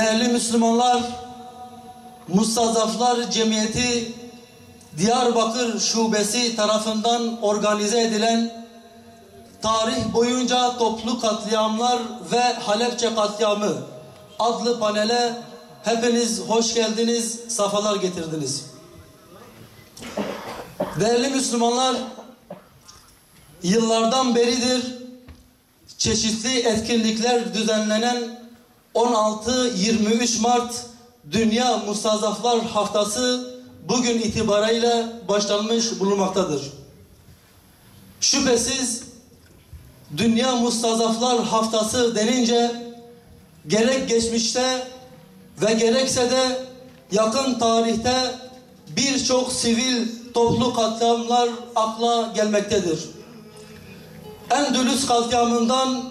Değerli Müslümanlar, Mustazaflar Cemiyeti Diyarbakır Şubesi tarafından organize edilen tarih boyunca toplu katliamlar ve Halepçe katliamı adlı panele hepiniz hoş geldiniz, safalar getirdiniz. Değerli Müslümanlar, yıllardan beridir çeşitli etkinlikler düzenlenen 16-23 Mart Dünya Mustazaflar Haftası bugün itibariyle başlanmış bulunmaktadır. Şüphesiz Dünya Mustazaflar Haftası denince gerek geçmişte ve gerekse de yakın tarihte birçok sivil toplu katliamlar akla gelmektedir. Endülüs katliamından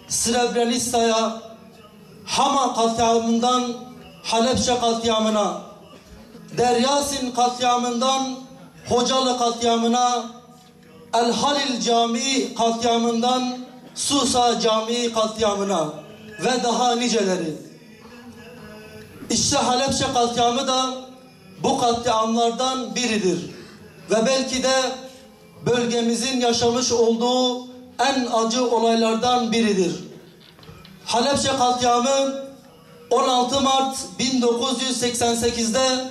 Srebrenica'ya, Hama katliamından Halepçe katliamına, Deryasin katliamından Hocalı katliamına, El Halil Camii katliamından Susa Camii katliamına ve daha niceleri. İşte Halepçe katliamı da bu katliamlardan biridir. Ve belki de bölgemizin yaşamış olduğu en acı olaylardan biridir. Halepçe katliamı 16 Mart 1988'de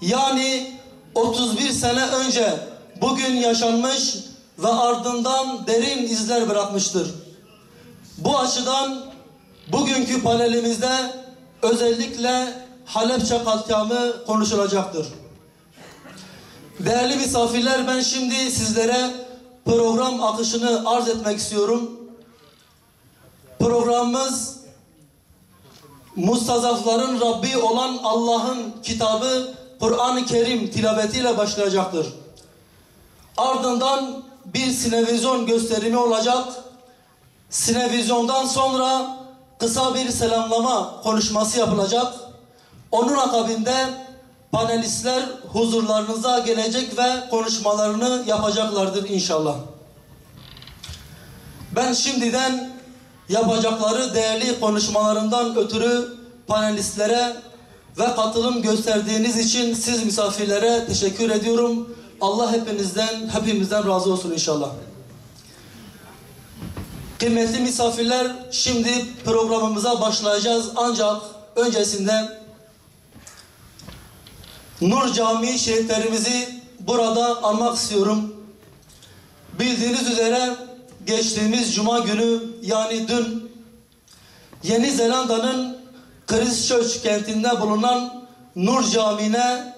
yani 31 sene önce bugün yaşanmış ve ardından derin izler bırakmıştır. Bu açıdan bugünkü panelimizde özellikle Halepçe katliamı konuşulacaktır. Değerli misafirler, ben şimdi sizlere program akışını arz etmek istiyorum. Programımız Mustazafların Rabbi olan Allah'ın kitabı Kur'an-ı Kerim tilavetiyle başlayacaktır. Ardından bir sinevizyon gösterimi olacak. Sinevizyondan sonra kısa bir selamlama konuşması yapılacak. Onun akabinde panelistler huzurlarınıza gelecek ve konuşmalarını yapacaklardır inşallah. Ben şimdiden yapacakları değerli konuşmalarından ötürü panelistlere ve katılım gösterdiğiniz için siz misafirlere teşekkür ediyorum. Allah hepimizden razı olsun inşallah. Kıymetli misafirler, şimdi programımıza başlayacağız. Ancak öncesinde Nur Camii şehitlerimizi burada anmak istiyorum. Bildiğiniz üzere geçtiğimiz Cuma günü yani dün Yeni Zelanda'nın Christchurch kentinde bulunan Nur Camii'ne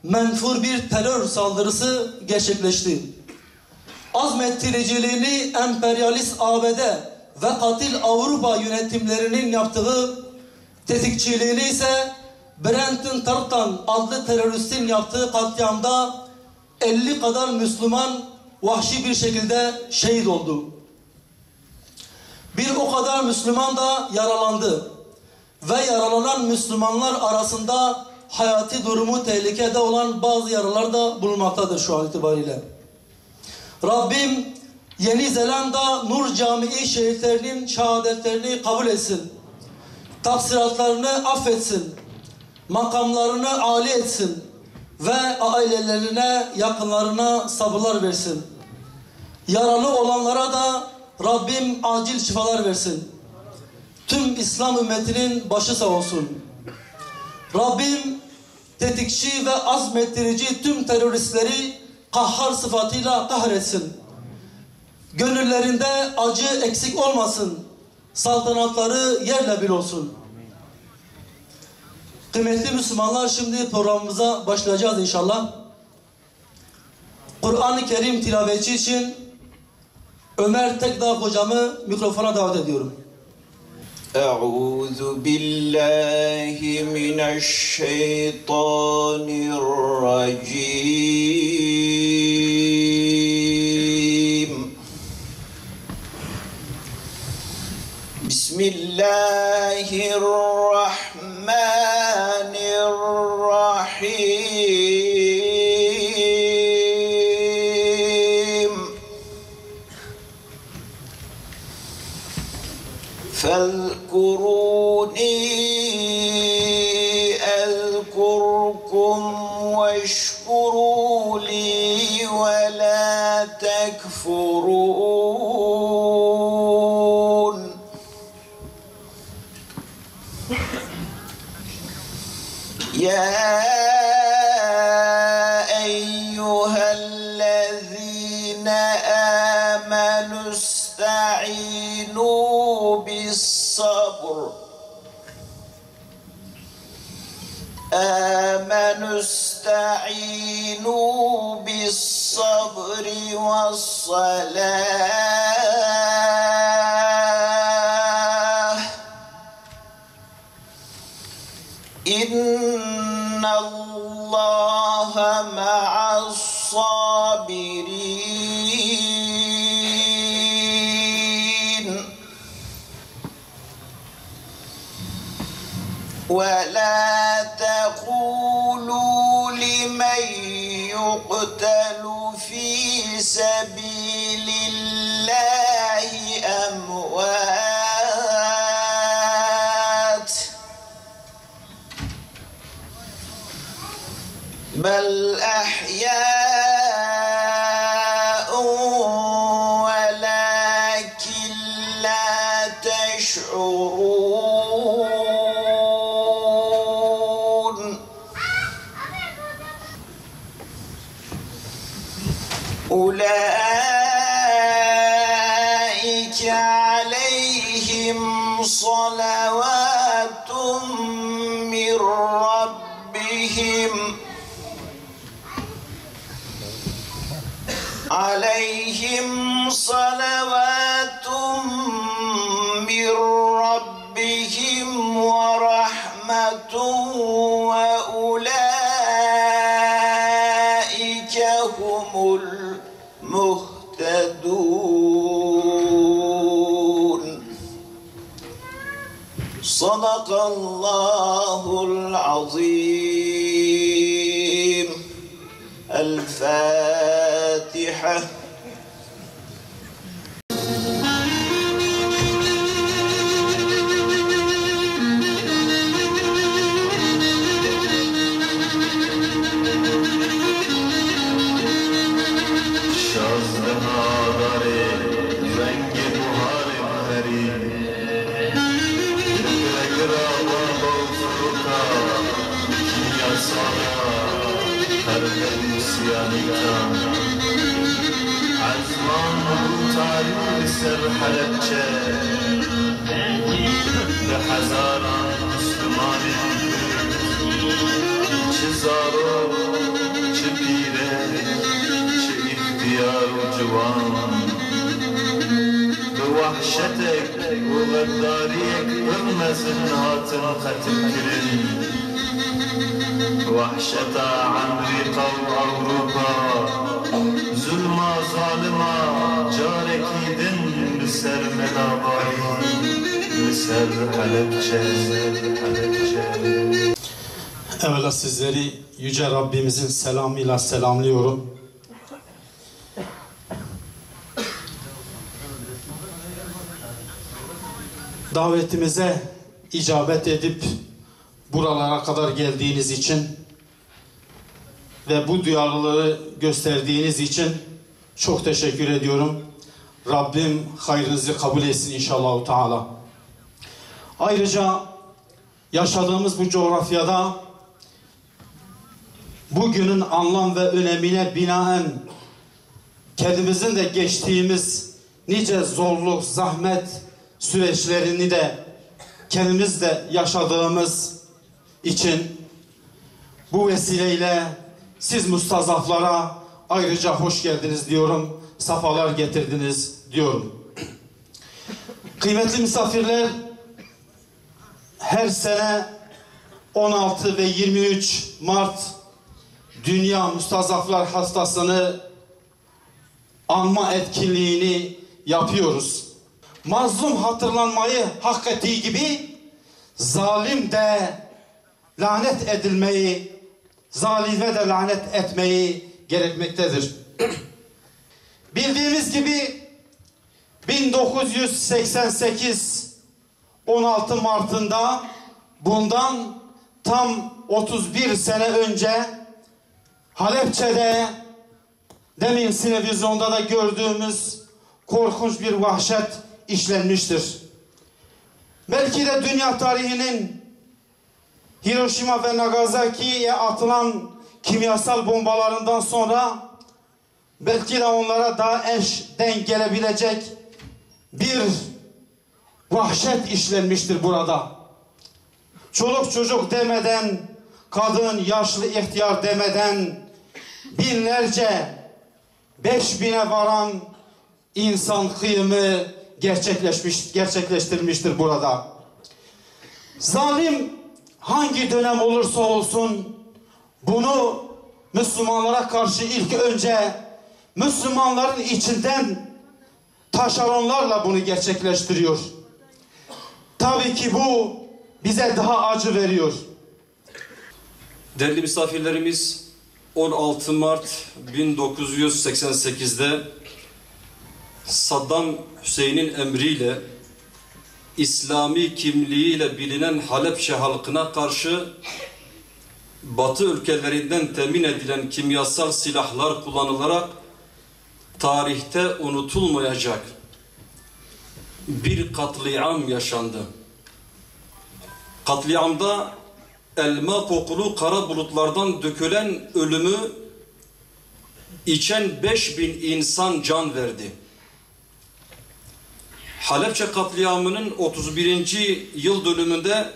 menfur bir terör saldırısı gerçekleşti. Azmettiriciliğini emperyalist ABD ve katil Avrupa yönetimlerinin yaptığı, tetikçiliğini ise Brenton Tartan adlı teröristin yaptığı katliamda 50 kadar Müslüman vahşi bir şekilde şehit oldu. Bir o kadar Müslüman da yaralandı. Ve yaralanan Müslümanlar arasında hayati durumu tehlikede olan bazı yaralar da bulunmaktadır şu an itibariyle. Rabbim Yeni Zelanda Nur Camii şehitlerinin şehadetlerini kabul etsin. Taksiratlarını affetsin. Makamlarını âli etsin. Ve ailelerine, yakınlarına sabırlar versin. Yaralı olanlara da Rabbim acil şifalar versin. Tüm İslam ümmetinin başı sağ olsun. Rabbim tetikçi ve azmettirici tüm teröristleri kahhar sıfatıyla kahretsin. Gönüllerinde acı eksik olmasın. Saltanatları yerle bir olsun. Kıymetli Müslümanlar, şimdi programımıza başlayacağız inşallah. Kur'an-ı Kerim tilaveti için Ömer Tekdağ hocamı mikrofona davet ediyorum. Euzu billahi mineşşeytanirracim. Bismillahirrahmanirrahim. فاذكروني يا أيها الذين آمنوا استعينوا بالصبر استعينوا بالصبر والصلاة إن الله مع الصابرين ولا تقولوا لمن يقتل في سبيل الله أموات بل أحياء ولكن لا تشعرون أولئك عليهم صلوات من ربهم ورحمة وأولئك هم المهتدون صدق الله العظيم. الفاتحة. سر حلبچه به هزاران مسلمان چه زارو چه پیره چه اختیار و جوان به وحشتک و غداریک برمزن هاتن قتل کرن وحشتا امریکا و اوروپا ظلما ظالما جارکی دن بسر منابایی بسر حلبچه. Evvela sizleri Yüce Rabbimizin selamıyla selamlıyorum. Davetimize icabet edip buralara kadar geldiğiniz için ve bu duyarlılığı gösterdiğiniz için çok teşekkür ediyorum. Rabbim hayrınızı kabul etsin inşallah Teala. Ayrıca yaşadığımız bu coğrafyada bugünün anlam ve önemine binaen kendimizin de geçtiğimiz nice zorluk, zahmet süreçlerini de kendimiz de yaşadığımız için bu vesileyle siz mustazaflara ayrıca hoş geldiniz diyorum, safalar getirdiniz diyorum. Kıymetli misafirler, her sene 16 ve 23 Mart Dünya Mustazaflar Haftası'nı anma etkinliğini yapıyoruz. Mazlum hatırlanmayı hak ettiği gibi zalim de lanet edilmeyi, zalime de lanet etmeyi gerekmektedir. Bildiğimiz gibi 1988 16 Mart'ında bundan tam 31 sene önce Halepçe'de demin televizyonda da gördüğümüz korkunç bir vahşet işlenmiştir. Belki de dünya tarihinin Hiroşima ve Nagasaki'ye atılan kimyasal bombalarından sonra belki de onlara daha eş denk gelebilecek bir vahşet işlenmiştir burada. Çoluk çocuk demeden, kadın, yaşlı, ihtiyar demeden binlerce, 5000'e varan insan kıyımı gerçekleştirmiştir burada. Zalim hangi dönem olursa olsun bunu Müslümanlara karşı ilk önce Müslümanların içinden taşeronlarla bunu gerçekleştiriyor. Tabii ki bu bize daha acı veriyor. Değerli misafirlerimiz, 16 Mart 1988'de Saddam Hüseyin'in emriyle İslami kimliğiyle bilinen Halepçe halkına karşı Batı ülkelerinden temin edilen kimyasal silahlar kullanılarak tarihte unutulmayacak bir katliam yaşandı. Katliamda elma kokulu kara bulutlardan dökülen ölümü içen 5000 insan can verdi. Halepçe katliamının 31. yıl dönümünde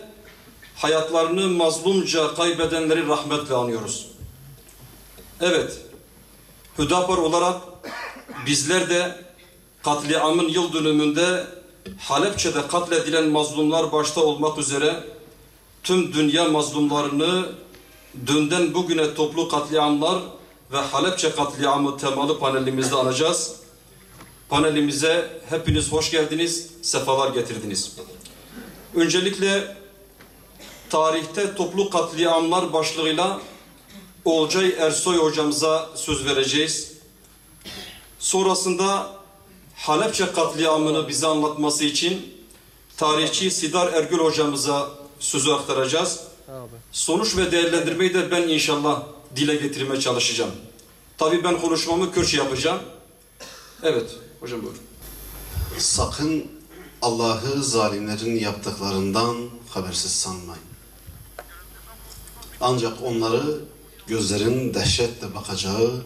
hayatlarını mazlumca kaybedenleri rahmetle anıyoruz. Evet, Hüdapar olarak bizler de katliamın yıl dönümünde Halepçe'de katledilen mazlumlar başta olmak üzere tüm dünya mazlumlarını dünden bugüne toplu katliamlar ve Halepçe katliamı temalı panelimizde anacağız. Panelimize hepiniz hoş geldiniz, sefalar getirdiniz. Öncelikle tarihte toplu katliamlar başlığıyla Olcay Ersoy hocamıza söz vereceğiz. Sonrasında Halepçe katliamını bize anlatması için tarihçi Sidar Ergül hocamıza sözü aktaracağız. Sonuç ve değerlendirmeyi de ben inşallah dile getirmeye çalışacağım. Tabii ben konuşmamı Kürtçe yapacağım. Evet, hocam buyurun. Sakın Allah'ı zalimlerin yaptıklarından habersiz sanmayın. Ancak onları gözlerin dehşetle bakacağı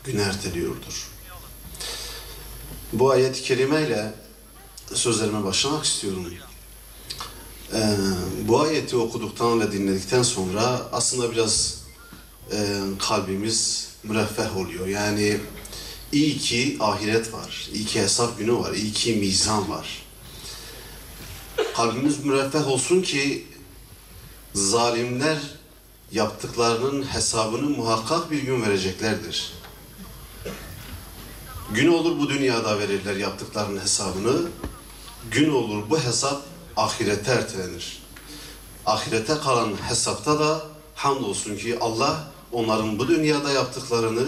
gün erteliyordur. Bu ayet-i kerimeyle sözlerime başlamak istiyorum. Bu ayeti okuduktan ve dinledikten sonra aslında biraz kalbimiz müreffeh oluyor. Yani iyi ki ahiret var, iyi ki hesap günü var, iyi ki mizan var. Kalbimiz müreffeh olsun ki zalimler yaptıklarının hesabını muhakkak bir gün vereceklerdir. Gün olur bu dünyada verirler yaptıklarının hesabını, gün olur bu hesap ahirete ertelenir. Ahirete kalan hesapta da hamdolsun ki Allah onların bu dünyada yaptıklarını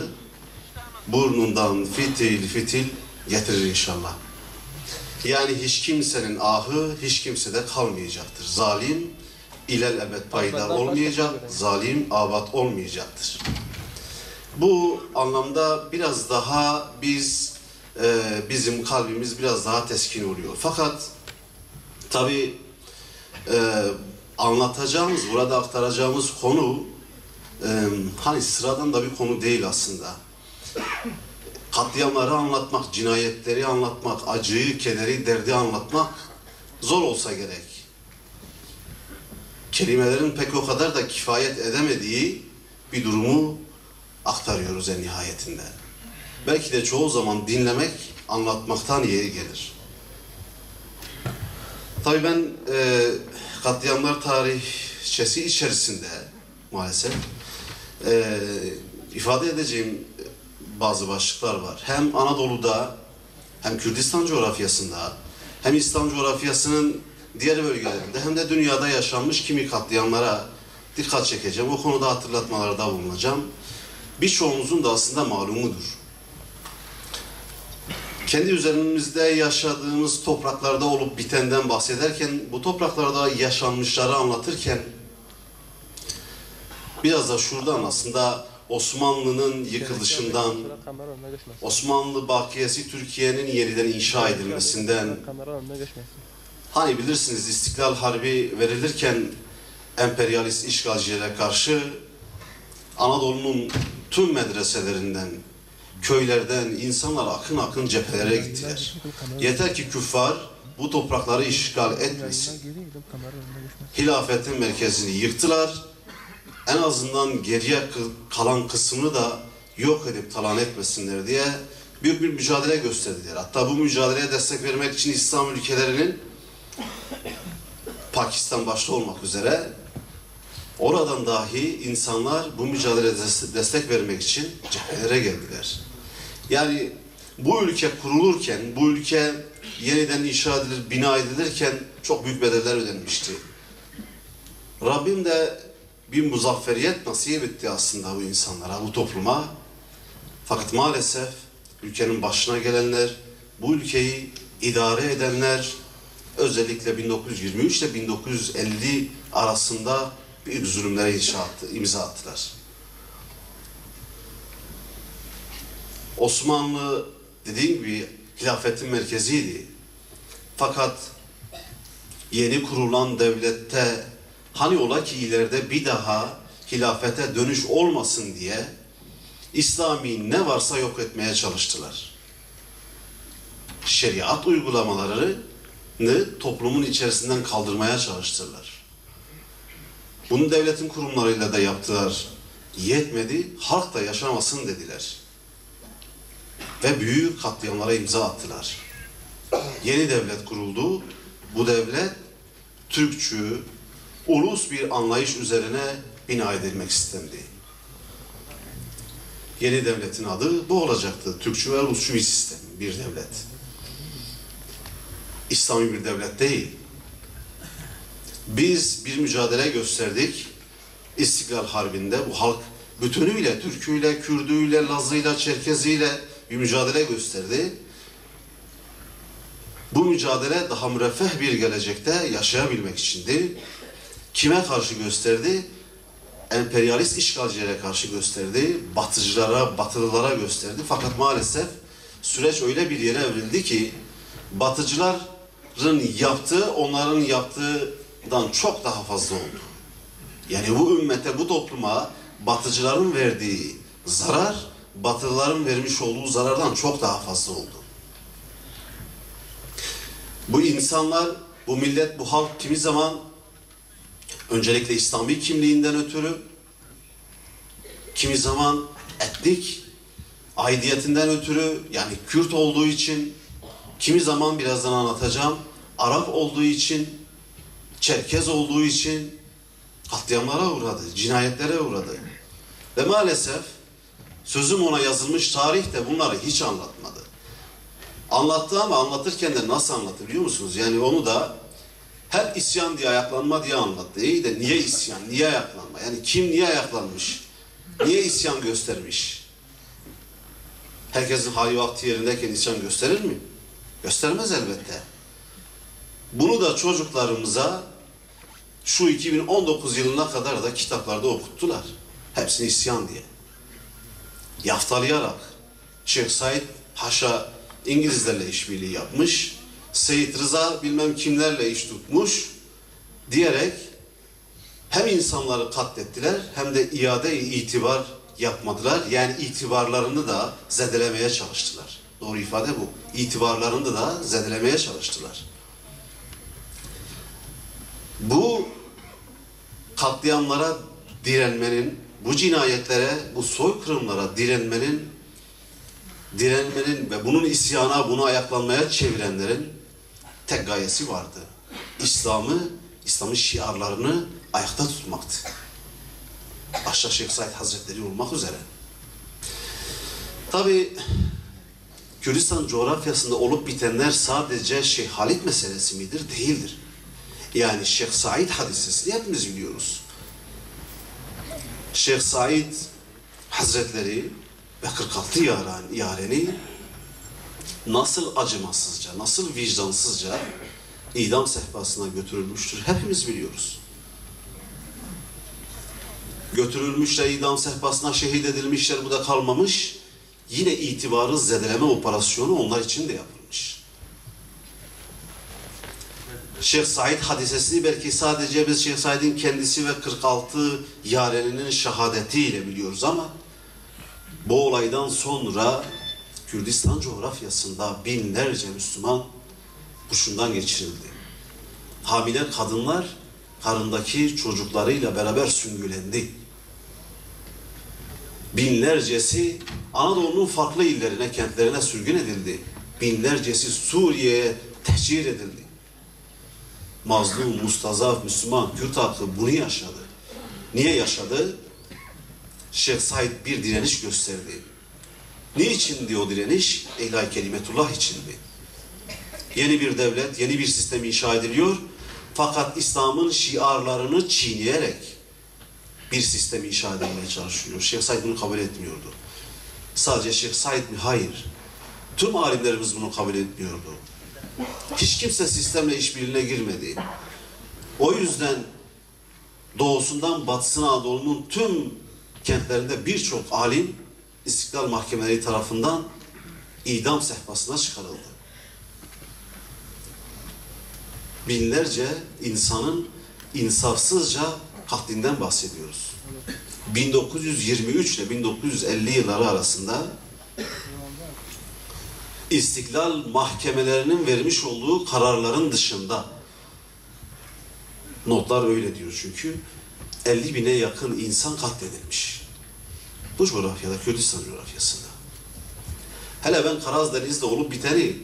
burnundan fitil fitil getirir inşallah. Yani hiç kimsenin ahı hiç kimsede kalmayacaktır. Zalim ilel ebed payidar olmayacak, zalim abad olmayacaktır. Bu anlamda biraz daha bizim kalbimiz biraz daha teskin oluyor. Fakat tabii anlatacağımız, burada aktaracağımız konu hani sıradan da bir konu değil aslında. Katliamları anlatmak, cinayetleri anlatmak, acıyı, kederi, derdi anlatmak zor olsa gerek. Kelimelerin pek o kadar da kifayet edemediği bir durumu aktarıyoruz en nihayetinde. Belki de çoğu zaman dinlemek, anlatmaktan yeri gelir. Tabii ben katliamlar tarihçesi içerisinde maalesef ifade edeceğim bazı başlıklar var. Hem Anadolu'da, hem Kürdistan coğrafyasında, hem İslam coğrafyasının diğer bölgelerinde, hem de dünyada yaşanmış kimi katliamlara dikkat çekeceğim. O konuda hatırlatmalarda bulunacağım. Birçoğumuzun da aslında malumudur. Kendi üzerimizde yaşadığımız topraklarda olup bitenden bahsederken, bu topraklarda yaşanmışları anlatırken, biraz da şuradan aslında Osmanlı'nın yıkılışından, Osmanlı bakiyesi Türkiye'nin yeniden inşa edilmesinden, hani bilirsiniz İstiklal Harbi verilirken emperyalist işgalcilere karşı Anadolu'nun tüm medreselerinden, köylerden insanlar akın akın cephelere gittiler. Yeter ki küffar bu toprakları işgal etmesin. Hilafetin merkezini yıktılar. En azından geriye kalan kısmını da yok edip talan etmesinler diye büyük bir mücadele gösterdiler. Hatta bu mücadeleye destek vermek için İslam ülkelerinin, Pakistan başta olmak üzere, oradan dahi insanlar bu mücadeleye destek vermek için cephelere geldiler. Yani bu ülke kurulurken, bu ülke yeniden inşa edilir, bina edilirken çok büyük bedeller ödenmişti. Rabbim de bir muzafferiyet nasip etti aslında bu insanlara, bu topluma. Fakat maalesef ülkenin başına gelenler, bu ülkeyi idare edenler, özellikle 1923 ile 1950 arasında büyük zulümlere imza attılar. Osmanlı dediğim gibi hilafetin merkeziydi. Fakat yeni kurulan devlette hani ola ki ileride bir daha hilafete dönüş olmasın diye İslami ne varsa yok etmeye çalıştılar. Şeriat uygulamalarını toplumun içerisinden kaldırmaya çalıştılar. Bunu devletin kurumlarıyla da yaptılar. Yetmedi, halk da yaşamasın dediler. Ve büyük katliamlara imza attılar. Yeni devlet kuruldu. Bu devlet Türkçü, ulus bir anlayış üzerine bina edilmek istendi. Yeni devletin adı bu olacaktı. Türkçü ve ulusçu bir sistem, bir devlet. İslami bir devlet değil. Biz bir mücadele gösterdik. İstiklal Harbi'nde bu halk bütünüyle, Türküyle, Kürdüyle, Lazıyla, Çerkeziyle bir mücadele gösterdi. Bu mücadele daha müreffeh bir gelecekte yaşayabilmek içindi. Kime karşı gösterdi? Emperyalist işgalcilere karşı gösterdi. Batıcılara, batılılara gösterdi. Fakat maalesef süreç öyle bir yere evrildi ki batıcıların yaptığı, onların yaptığından çok daha fazla oldu. Yani bu ümmete, bu topluma batıcıların verdiği zarar, batılıların vermiş olduğu zarardan çok daha fazla oldu. Bu insanlar, bu millet, bu halk kimi zaman öncelikle İslami kimliğinden ötürü, kimi zaman etnik aidiyetinden ötürü, yani Kürt olduğu için, kimi zaman birazdan anlatacağım, Arap olduğu için, Çerkez olduğu için katliamlara uğradı, cinayetlere uğradı. Ve maalesef sözüm ona yazılmış tarih de bunları hiç anlatmadı. Anlattı ama anlatırken de nasıl anlattı biliyor musunuz? Yani onu da hep isyan diye, ayaklanma diye anlattı. İyi de niye isyan, niye ayaklanma? Yani kim niye ayaklanmış? Niye isyan göstermiş? Herkesin hali vakti yerindeyken isyan gösterir mi? Göstermez elbette. Bunu da çocuklarımıza şu 2019 yılına kadar da kitaplarda okuttular. Hepsini isyan diye. Yaftalayarak. Şeyh Said haşa İngilizlerle işbirliği yapmış. Seyit Rıza bilmem kimlerle iş tutmuş diyerek hem insanları katlettiler hem de iade-i itibar yapmadılar. Yani itibarlarını da zedelemeye çalıştılar. Doğru ifade bu. İtibarlarını da zedelemeye çalıştılar. Bu katliamlara direnmenin, bu cinayetlere, bu soykırımlara direnmenin ve bunun isyana, bunu ayaklanmaya çevirenlerin tek gayesi vardı. İslam'ın şiarlarını ayakta tutmaktı. Başta Şeyh Said Hazretleri olmak üzere. Tabi Kürdistan coğrafyasında olup bitenler sadece Şeyh Halid meselesi midir? Değildir. Yani Şeyh Said hadisesini hepimiz biliyoruz. Şeyh Said Hazretleri ve 46 yareni nasıl acımasızca, nasıl vicdansızca idam sehpasına götürülmüştür hepimiz biliyoruz. Götürülmüşler idam sehpasına, şehit edilmişler, bu da kalmamış. Yine itibarı zedeleme operasyonu onlar için de yapılmış. Şeyh Said hadisesini belki sadece biz Şeyh Said'in kendisi ve 46 yareninin şehadetiyle biliyoruz ama bu olaydan sonra Kürdistan coğrafyasında binlerce Müslüman kurşundan geçirildi. Hamile kadınlar karındaki çocuklarıyla beraber süngülendi. Binlercesi Anadolu'nun farklı illerine, kentlerine sürgün edildi. Binlercesi Suriye'ye tehcir edildi. Mazlum, mustazaf, Müslüman, Kürt halkı bunu yaşadı. Niye yaşadı? Şeyh Said bir direniş gösterdi. Niçindi o direniş? İlahi kelimetullah içindi. Yeni bir devlet, yeni bir sistem inşa ediliyor. Fakat İslam'ın şiarlarını çiğneyerek bir sistem inşa edilmeye çalışıyor. Şeyh Said bunu kabul etmiyordu. Sadece Şeyh Said mi? Hayır. Tüm alimlerimiz bunu kabul etmiyordu. Hiç kimse sistemle işbirliğine girmedi. O yüzden doğusundan batısına Anadolu'nun tüm kentlerinde birçok alim İstiklal Mahkemeleri tarafından idam sehpasına çıkarıldı. Binlerce insanın insafsızca katlinden bahsediyoruz. 1923 ile 1950 yılları arasında İstiklal mahkemelerinin vermiş olduğu kararların dışında, notlar öyle diyor çünkü, 50 bine yakın insan katledilmiş. Bu coğrafyada, Kürdistan coğrafyasında. Hele ben Karadeniz'de olup biteni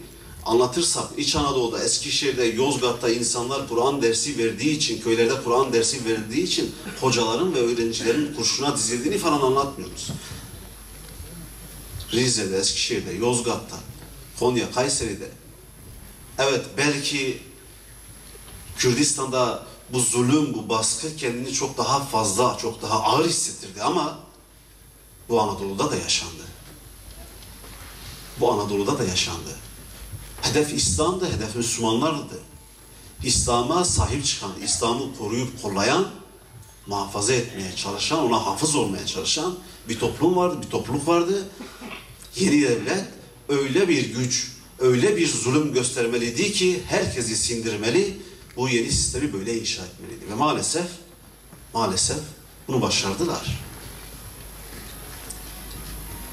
anlatırsak, İç Anadolu'da, Eskişehir'de, Yozgat'ta insanlar Kur'an dersi verdiği için, köylerde Kur'an dersi verildiği için hocaların ve öğrencilerin kurşuna dizildiğini falan anlatmıyoruz. Rize'de, Eskişehir'de, Yozgat'ta, Konya, Kayseri'de. Evet, belki Kürdistan'da bu zulüm, bu baskı kendini çok daha fazla, çok daha ağır hissettirdi ama bu Anadolu'da da yaşandı. Bu Anadolu'da da yaşandı. Hedef İslam'dı, hedef Müslümanlardı. İslam'a sahip çıkan, İslam'ı koruyup kollayan, muhafaza etmeye çalışan, ona hafız olmaya çalışan bir toplum vardı, bir topluluk vardı. Yeni devlet öyle bir güç, öyle bir zulüm göstermeliydi ki herkesi sindirmeli, bu yeni sistemi böyle inşa etmeliydi. Ve maalesef bunu başardılar.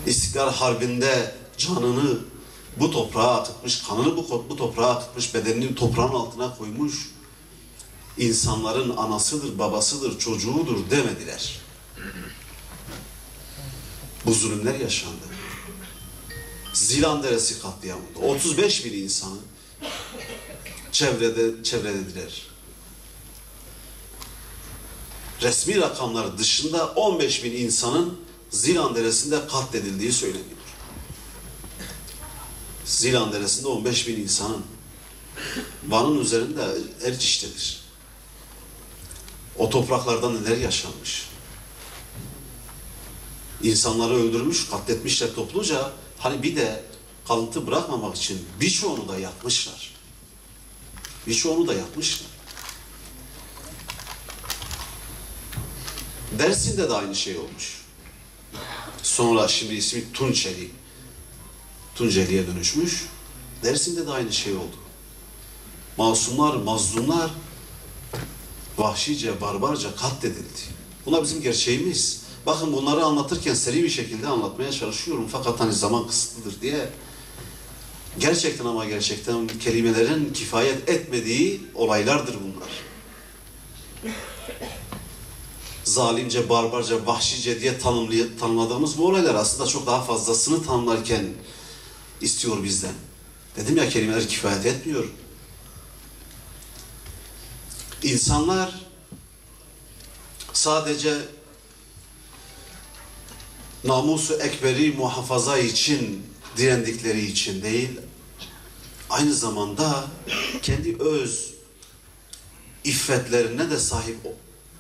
İstiklal Harbi'nde canını bu toprağa akıtmış, kanını bu toprağa akıtmış, bedenini toprağın altına koymuş insanların anasıdır, babasıdır, çocuğudur demediler. Bu zulümler yaşandı. Zilan Deresi katliamında 35 bin insanı çevrelediler. Resmi rakamlar dışında 15 bin insanın Zilan Deresi'nde katledildiği söyleniyor. Zilan Deresi'nde 15 bin insanın, Van'ın üzerinde Erciş'tedir. O topraklarda neler yaşanmış? İnsanları öldürmüş, katletmişler topluca. Hani bir de kalıntı bırakmamak için birçoğunu da yakmışlar. Birçoğunu da yakmışlar. Dersim'de de aynı şey olmuş. Sonra şimdi ismi Tunceli'ye dönüşmüş. Dersim'de de aynı şey oldu. Masumlar, mazlumlar vahşice, barbarca katledildi. Bunlar bizim gerçeğimiz. Bakın bunları anlatırken seri bir şekilde anlatmaya çalışıyorum. Fakat hani zaman kısıtlıdır diye. Gerçekten ama gerçekten kelimelerin kifayet etmediği olaylardır bunlar. Zalimce, barbarca, vahşice diye tanımladığımız bu olaylar aslında çok daha fazlasını tanımlarken istiyor bizden. Dedim ya, kelimeler kifayet etmiyor. İnsanlar sadece namus-u ekberi muhafaza için direndikleri için değil, aynı zamanda kendi öz iffetlerine de sahip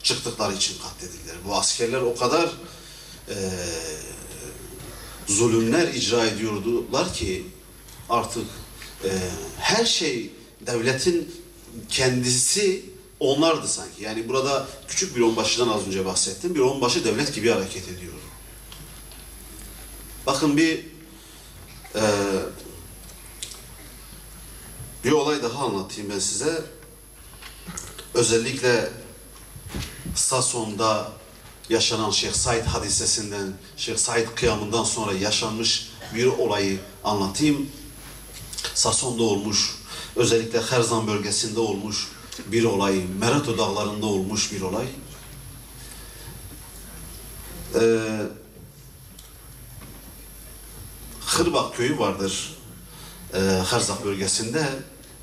çıktıkları için katledildiler. Bu askerler o kadar zulümler icra ediyordular ki artık her şey, devletin kendisi onlardı sanki. Yani burada küçük bir onbaşıdan az önce bahsettim. Bir onbaşı devlet gibi hareket ediyor. Bakın bir olay daha anlatayım ben size. özellikle Sason'da yaşanan Şeyh Said hadisesinden, Şeyh Said kıyamından sonra yaşanmış bir olayı anlatayım. Sason'da olmuş, özellikle Herzan bölgesinde olmuş bir olay, Merato dağlarında olmuş bir olay. Hırbak köyü vardır Herzak bölgesinde.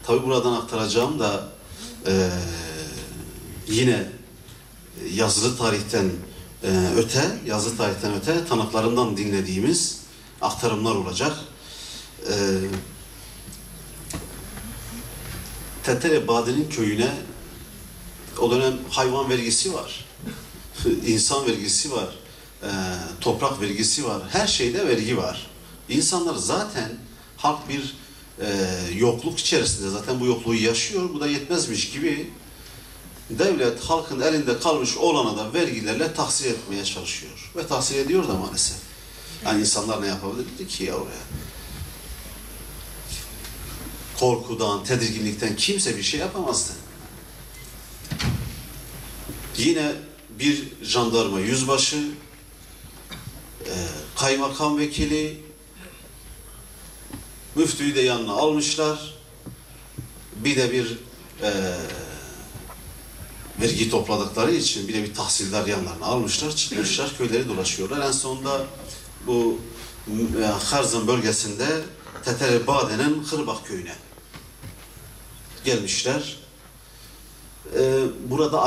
Tabi buradan aktaracağım da yine yazılı tarihten öte tanıklarından dinlediğimiz aktarımlar olacak. Tetere Badi'nin köyüne o dönem hayvan vergisi var, insan vergisi var, toprak vergisi var, her şeyde vergi var. İnsanlar zaten halk bir yokluk içerisinde, zaten bu yokluğu yaşıyor, bu da yetmezmiş gibi devlet halkın elinde kalmış olana da vergilerle tahsil etmeye çalışıyor. Ve tahsil ediyor da maalesef. Yani insanlar ne yapabilirdi ki ya oraya? Korkudan, tedirginlikten kimse bir şey yapamazdı. Yine bir jandarma yüzbaşı, kaymakam vekili, müftüyü de yanına almışlar. Bir de bir vergi topladıkları için bir de bir tahsildar yanlarına almışlar, çıkmışlar, köyleri dolaşıyorlar. En sonunda bu Herzan bölgesinde Tetere Bade'nin Hırbak köyüne gelmişler. Burada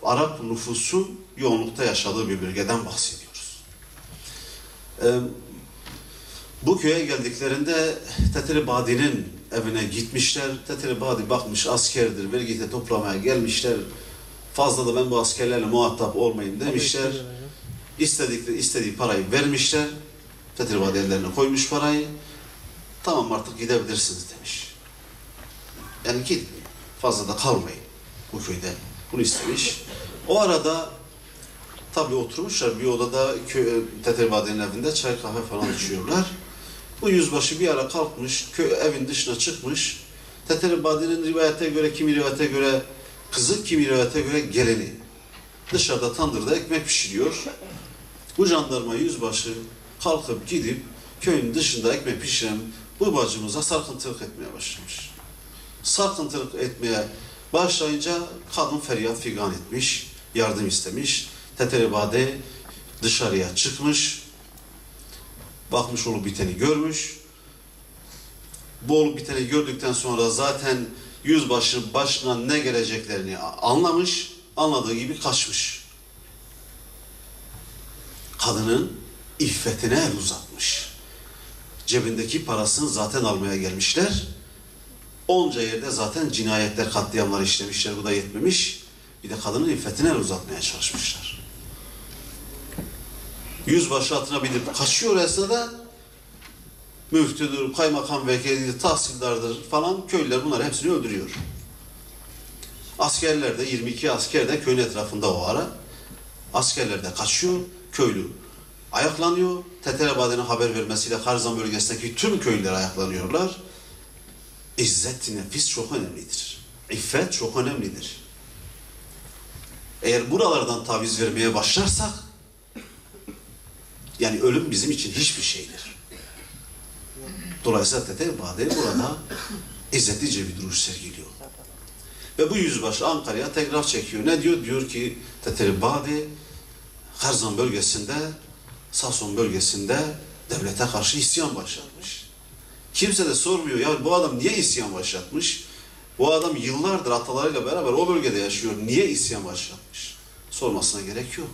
Arap nüfusun yoğunlukta yaşadığı bir bölgeden bahsediyoruz. Bu köye geldiklerinde Tetere Badi'nin evine gitmişler. Tetere Badi bakmış askerdir, vergi de toplamaya gelmişler. Fazla da ben bu askerlerle muhatap olmayayım demişler. İstediği parayı vermişler. Tetere Badi ellerine koymuş parayı. Tamam artık gidebilirsiniz demiş. Yani git, fazla da kalmayın bu köyde. Bunu istemiş. O arada tabii oturmuşlar bir odada Tetere Badi'nin evinde çay kahve falan içiyorlar. Bu yüzbaşı bir ara kalkmış, evin dışına çıkmış. Tetere Badi'nin rivayete göre, kimi rivayete göre kızı, kimi rivayete göre geleni. Dışarıda tandırda ekmek pişiriyor. Bu jandarma yüzbaşı kalkıp gidip köyün dışında ekmek pişiren bu bacımıza sarkıntılık etmeye başlamış. Sarkıntılık etmeye başlayınca kadın feryat figan etmiş, yardım istemiş. Tetere Badi dışarıya çıkmış, bakmış olup biteni görmüş. Bu olup biteni gördükten sonra zaten yüzbaşı başına ne geleceklerini anlamış, anladığı gibi kaçmış. Kadının iffetine el uzatmış. Cebindeki parasını zaten almaya gelmişler. Onca yerde zaten cinayetler, katliamlar işlemişler, bu da yetmemiş. Bir de kadının iffetine el uzatmaya çalışmışlar. Yüzbaşı atına binip kaçıyor esnada, müftüdür, kaymakam vekilidir, tahsildardır falan köylüler bunları hepsini öldürüyor. Askerler de 22 asker de köyün etrafında o ara. Askerler de kaçıyor, köylü ayaklanıyor. Tetere Badi'nin haber vermesiyle Herzan bölgesindeki tüm köylüler ayaklanıyorlar. İzzet-i nefis çok önemlidir. İffet çok önemlidir. Eğer buralardan taviz vermeye başlarsak, yani ölüm bizim için hiçbir şeydir. Dolayısıyla Tetere Badi burada izzetlice bir duruş sergiliyor. Ve bu yüzbaşı Ankara'ya tekrar çekiyor. Ne diyor? Diyor ki Tetere Badi Herzan bölgesinde, Sason bölgesinde devlete karşı isyan başlatmış. Kimse de sormuyor ya bu adam niye isyan başlatmış? Bu adam yıllardır atalarıyla beraber o bölgede yaşıyor. Niye isyan başlatmış? Sormasına gerek yok.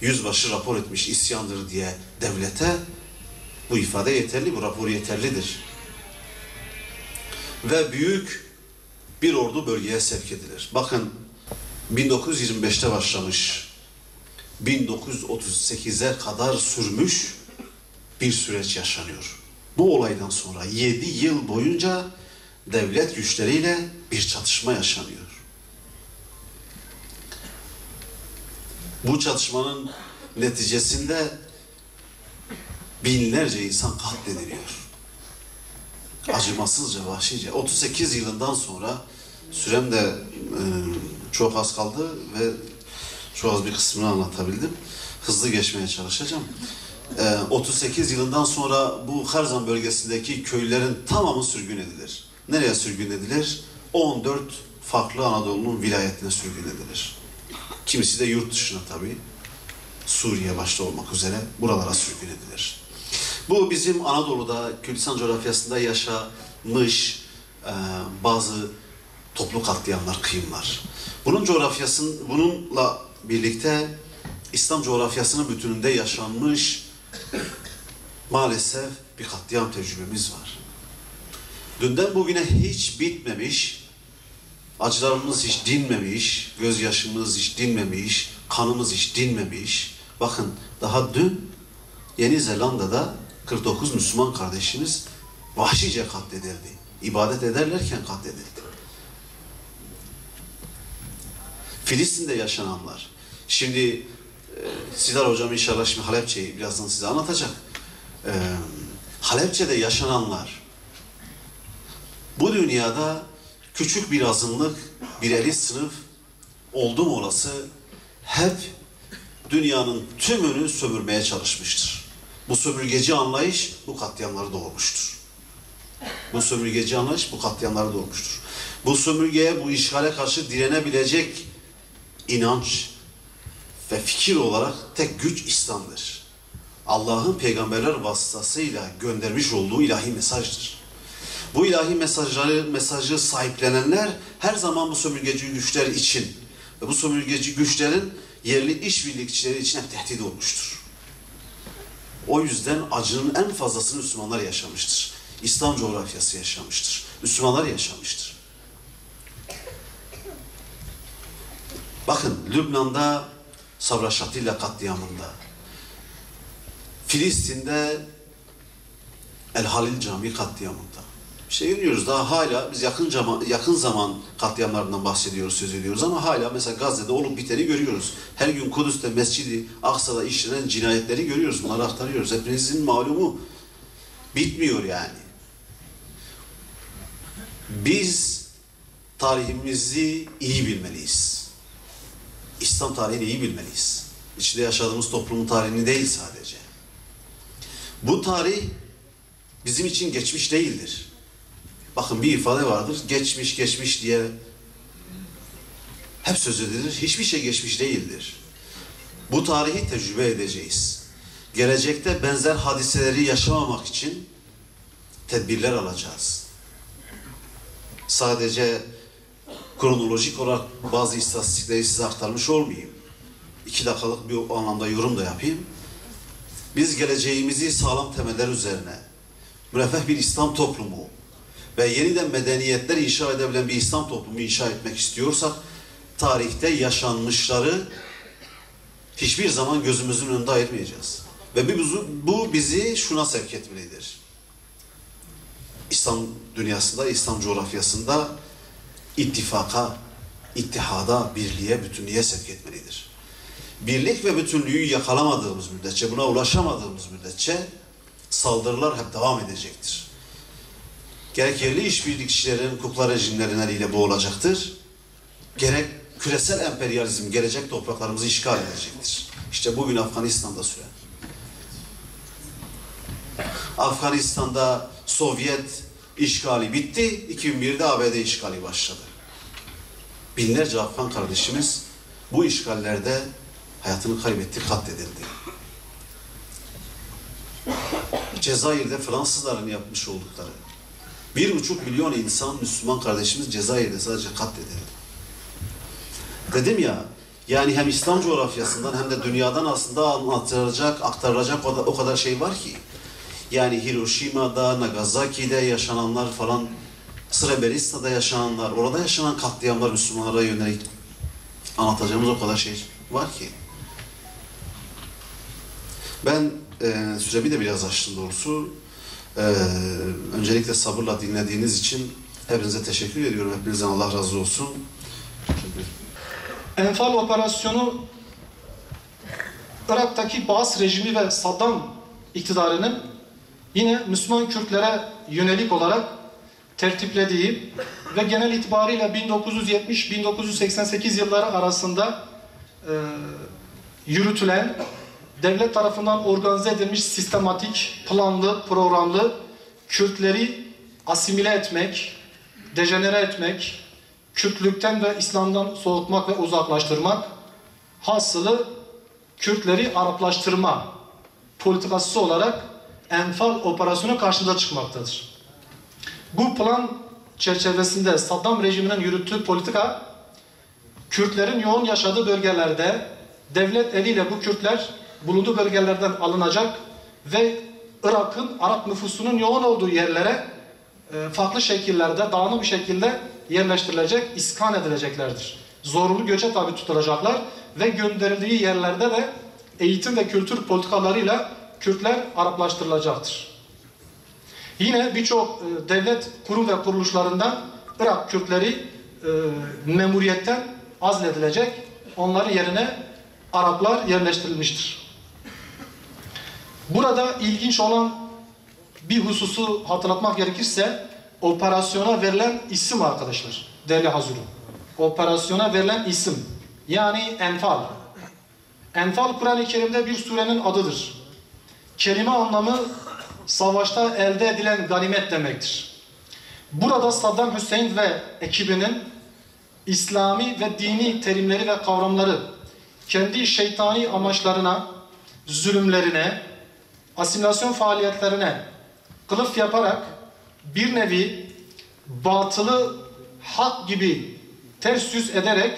Yüzbaşı rapor etmiş isyandır diye devlete. Bu ifade yeterli, bu rapor yeterlidir. Ve büyük bir ordu bölgeye sevk edilir. Bakın 1925'te başlamış, 1938'e kadar sürmüş bir süreç yaşanıyor. Bu olaydan sonra 7 yıl boyunca devlet güçleriyle bir çatışma yaşanıyor. Bu çatışmanın neticesinde binlerce insan katlediliyor. Acımasızca, vahşice. 38 yılından sonra sürem de Çok az kaldı ve çok az bir kısmını anlatabildim. Hızlı geçmeye çalışacağım. 38 yılından sonra bu Harzan bölgesindeki köylerin tamamı sürgün edilir. Nereye sürgün edilir? 14 farklı Anadolu'nun vilayetine sürgün edilir. Kimisi de yurt dışına tabii. Suriye başta olmak üzere buralara sürgün edilir. Bu bizim Anadolu'da, Kürdistan coğrafyasında yaşamış bazı toplu katliamlar, kıyımlar. Bununla birlikte İslam coğrafyasının bütününde yaşanmış maalesef bir katliam tecrübemiz var. Dünden bugüne hiç bitmemiş, acılarımız hiç dinmemiş, gözyaşımız hiç dinmemiş, kanımız hiç dinmemiş. Bakın daha dün Yeni Zelanda'da 49 Müslüman kardeşimiz vahşice katledildi. İbadet ederlerken katledildi. Filistin'de yaşananlar. Şimdi Sidar Hocam inşallah şimdi Halepçe'yi birazdan size anlatacak. Halepçe'de yaşananlar bu dünyada küçük bir azınlık, bir elit sınıf oldum olası hep dünyanın tümünü sömürmeye çalışmıştır. Bu sömürgeci anlayış bu katliamları doğurmuştur. Bu sömürgeci anlayış bu katliamları doğurmuştur. Bu sömürgeye, bu işgale karşı direnebilecek inanç ve fikir olarak tek güç İslam'dır. Allah'ın peygamberler vasıtasıyla göndermiş olduğu ilahi mesajdır. Bu ilahi mesajı sahiplenenler her zaman bu sömürgeci güçler için ve bu sömürgeci güçlerin yerli işbirlikçileri için hep tehdit olmuştur. O yüzden acının en fazlasını Müslümanlar yaşamıştır. İslam coğrafyası yaşamıştır. Müslümanlar yaşamıştır. Bakın Lübnan'da Sabra Şatilla katliamında, Filistin'de El Halil Camii katliamında. Görüyoruz daha hala biz yakın zaman katliamlarından bahsediyoruz, söz ediyoruz ama hala mesela Gazze'de olup biteni görüyoruz. Her gün Kudüs'te, Mescid-i Aksa'da işlenen cinayetleri görüyoruz, bunları aktarıyoruz. Hepinizin malumu bitmiyor yani. Biz tarihimizi iyi bilmeliyiz. İslam tarihini iyi bilmeliyiz. İçinde yaşadığımız toplumun tarihini değil sadece. Bu tarih bizim için geçmiş değildir. Bakın bir ifade vardır, geçmiş geçmiş diye hep söz edilir. Hiçbir şey geçmiş değildir. Bu tarihi tecrübe edeceğiz. Gelecekte benzer hadiseleri yaşamamak için tedbirler alacağız. Sadece kronolojik olarak bazı istatistikleri size aktarmış olmayayım. 2 dakikalık bir o anlamda yorum da yapayım. Biz geleceğimizi sağlam temeller üzerine, müreffeh bir İslam toplumu ve yeniden medeniyetler inşa edebilen bir İslam toplumu inşa etmek istiyorsak, tarihte yaşanmışları hiçbir zaman gözümüzün önünde ayırmayacağız. Ve bu bizi şuna sevk etmelidir. İslam dünyasında, İslam coğrafyasında ittifaka, ittihada, birliğe, bütünlüğe sevk etmelidir. Birlik ve bütünlüğü yakalamadığımız müddetçe, buna ulaşamadığımız müddetçe saldırılar hep devam edecektir. Gerek yerli işbirlikçilerin, kukla rejimlerin eliyle bu olacaktır. Gerek küresel emperyalizm gelecek topraklarımızı işgal edecektir. İşte bugün Afganistan'da süren. Afganistan'da Sovyet işgali bitti, 2001'de ABD işgali başladı. Binlerce Afgan kardeşimiz bu işgallerde hayatını kaybetti, katledildi. Cezayir'de Fransızların yapmış oldukları 1,5 milyon insan, Müslüman kardeşimiz Cezayir'de sadece katledildi. Dedim ya, yani hem İslam coğrafyasından hem de dünyadan aslında aktarılacak o kadar şey var ki. Yani Hiroşima'da, Nagasaki'de yaşananlar falan, Srebrenica'da yaşananlar, orada yaşanan katliamlar, Müslümanlara yönelik anlatacağımız o kadar şey var ki. Ben süremi de biraz açtım doğrusu. Öncelikle sabırla dinlediğiniz için hepinize teşekkür ediyorum. Hepinizden Allah razı olsun. Enfal operasyonu Irak'taki Baas rejimi ve Saddam iktidarının yine Müslüman Kürtlere yönelik olarak tertiplediği ve genel itibariyle 1970-1988 yılları arasında yürütülen, devlet tarafından organize edilmiş sistematik, planlı, programlı Kürtleri asimile etmek, dejenere etmek, Kürtlükten ve İslam'dan soğutmak ve uzaklaştırmak, hasılı Kürtleri Araplaştırma politikası olarak Enfal operasyonu karşımıza çıkmaktadır. Bu plan çerçevesinde Saddam rejiminin yürüttüğü politika, Kürtlerin yoğun yaşadığı bölgelerde devlet eliyle bu Kürtler bulunduğu bölgelerden alınacak ve Irak'ın Arap nüfusunun yoğun olduğu yerlere farklı şekillerde, dağınık bir şekilde yerleştirilecek, iskan edileceklerdir. Zorunlu göçe tabi tutulacaklar ve gönderildiği yerlerde de eğitim ve kültür politikalarıyla Kürtler Araplaştırılacaktır. Yine birçok devlet kurum ve kuruluşlarından Irak Kürtleri memuriyetten azledilecek, onların yerine Araplar yerleştirilmiştir. Burada ilginç olan bir hususu hatırlatmak gerekirse operasyona verilen isim arkadaşlar. Değerli Hazırım. Operasyona verilen isim. Yani Enfal. Enfal Kur'an-ı Kerim'de bir surenin adıdır. Kelime anlamı savaşta elde edilen ganimet demektir. Burada Saddam Hüseyin ve ekibinin İslami ve dini terimleri ve kavramları kendi şeytani amaçlarına, zulümlerine, asimilasyon faaliyetlerine kılıf yaparak bir nevi batılı hak gibi ters yüz ederek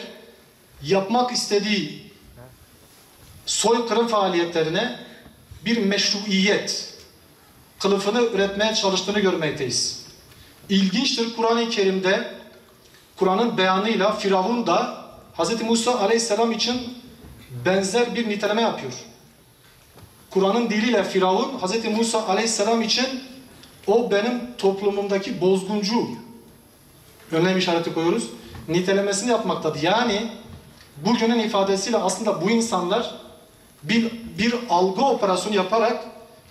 yapmak istediği soykırım faaliyetlerine bir meşruiyet kılıfını üretmeye çalıştığını görmekteyiz. İlginçtir, Kur'an-ı Kerim'de Kur'an'ın beyanıyla Firavun da Hz. Musa Aleyhisselam için benzer bir niteleme yapıyor. Kur'an'ın diliyle Firavun Hz. Musa Aleyhisselam için o benim toplumumdaki bozguncu, önlem işareti koyuyoruz, nitelemesini yapmaktadır. Yani bugünün ifadesiyle aslında bu insanlar bir algı operasyonu yaparak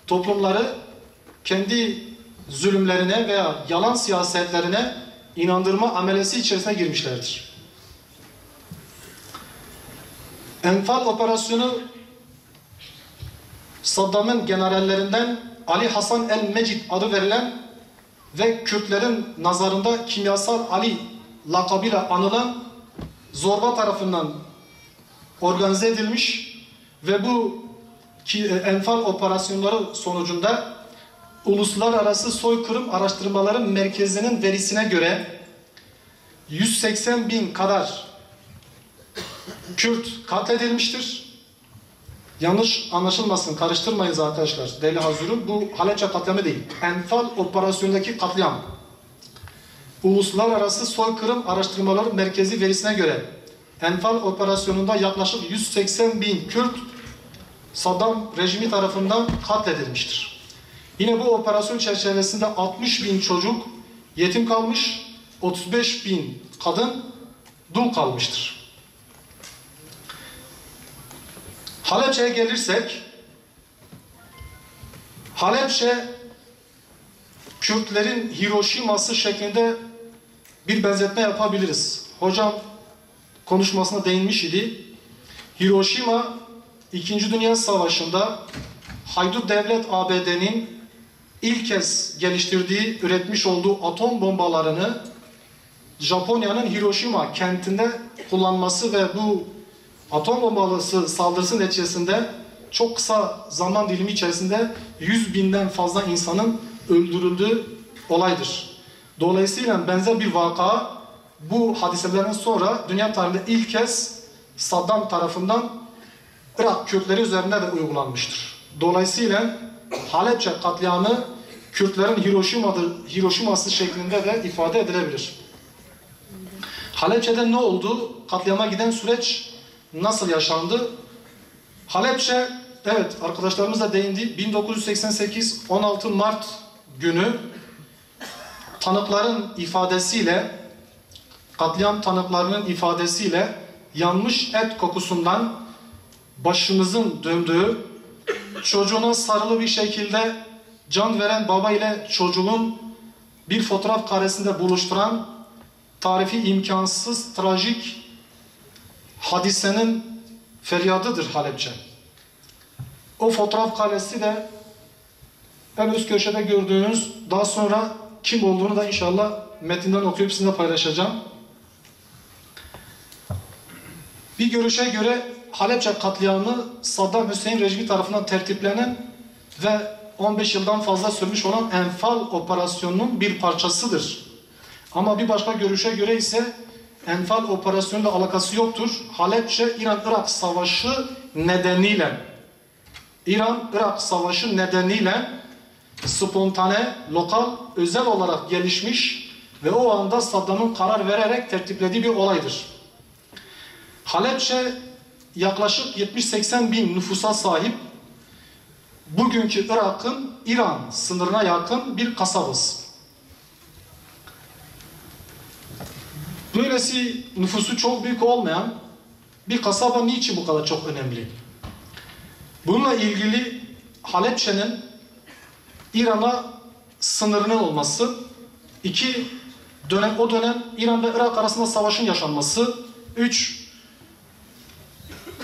toplumları kendi zulümlerine veya yalan siyasetlerine inandırma amelesi içerisine girmişlerdir. Enfal operasyonu Saddam'ın generallerinden Ali Hasan el-Mecid adı verilen ve Kürtlerin nazarında Kimyasal Ali lakabıyla anılan zorba tarafından organize edilmiş ve bu Enfal operasyonları sonucunda Uluslararası Soykırım Araştırmaları Merkezi'nin verisine göre 180 bin kadar Kürt katledilmiştir. Yanlış anlaşılmasın, karıştırmayınız arkadaşlar. Değerli Hazırım, bu Halepçe katliamı değil. Enfal operasyonundaki katliam. Uluslararası Soykırım Araştırmaları Merkezi verisine göre Enfal operasyonunda yaklaşık 180 bin Kürt Saddam rejimi tarafından katledilmiştir. Yine bu operasyon çerçevesinde 60 bin çocuk yetim kalmış, 35 bin kadın dul kalmıştır. Halepçe'ye gelirsek, Halepçe Kürtlerin Hiroşima'sı şeklinde bir benzetme yapabiliriz. Hocam konuşmasına değinmiş idi. Hiroşima 2. Dünya Savaşı'nda Haydut Devlet ABD'nin ilk kez geliştirdiği, üretmiş olduğu atom bombalarını Japonya'nın Hiroşima kentinde kullanması ve bu atom bombası saldırısı neticesinde çok kısa zaman dilimi içerisinde 100 binden fazla insanın öldürüldüğü olaydır. Dolayısıyla benzer bir vaka bu hadiselerin sonra dünya tarihinde ilk kez Saddam tarafından Irak Kürtleri üzerinde de uygulanmıştır. Dolayısıyla Halepçe katliamı Kürtlerin Hiroşima'sı şeklinde de ifade edilebilir. Halepçe'de ne oldu? Katliama giden süreç nasıl yaşandı? Halepçe, evet arkadaşlarımız da değindi. 1988 16 Mart günü tanıkların ifadesiyle, katliam tanıklarının ifadesiyle yanmış et kokusundan başımızın döndüğü, çocuğuna sarılı bir şekilde can veren baba ile çocuğun bir fotoğraf karesinde buluşturan tarifi imkansız, trajik hadisenin feryadıdır Halepçe. O fotoğraf karesi de en üst köşede gördüğünüz, daha sonra kim olduğunu da inşallah metinden okuyup sizinle paylaşacağım. Bir görüşe göre Halepçe katliamı Saddam Hüseyin rejimi tarafından tertiplenen ve 15 yıldan fazla sürmüş olan Enfal operasyonunun bir parçasıdır. Ama bir başka görüşe göre ise Enfal operasyonuyla alakası yoktur. Halepçe İran-Irak savaşı nedeniyle spontane, lokal, özel olarak gelişmiş ve o anda Saddam'ın karar vererek tertiplediği bir olaydır. Halepçe yaklaşık 70-80 bin nüfusa sahip, bugünkü Irak'ın İran sınırına yakın bir kasabası. Böylesi nüfusu çok büyük olmayan bir kasaba niçin bu kadar çok önemli? Bununla ilgili Halepçe'nin İran'a sınırının olması, o dönem İran ve Irak arasında savaşın yaşanması, 3.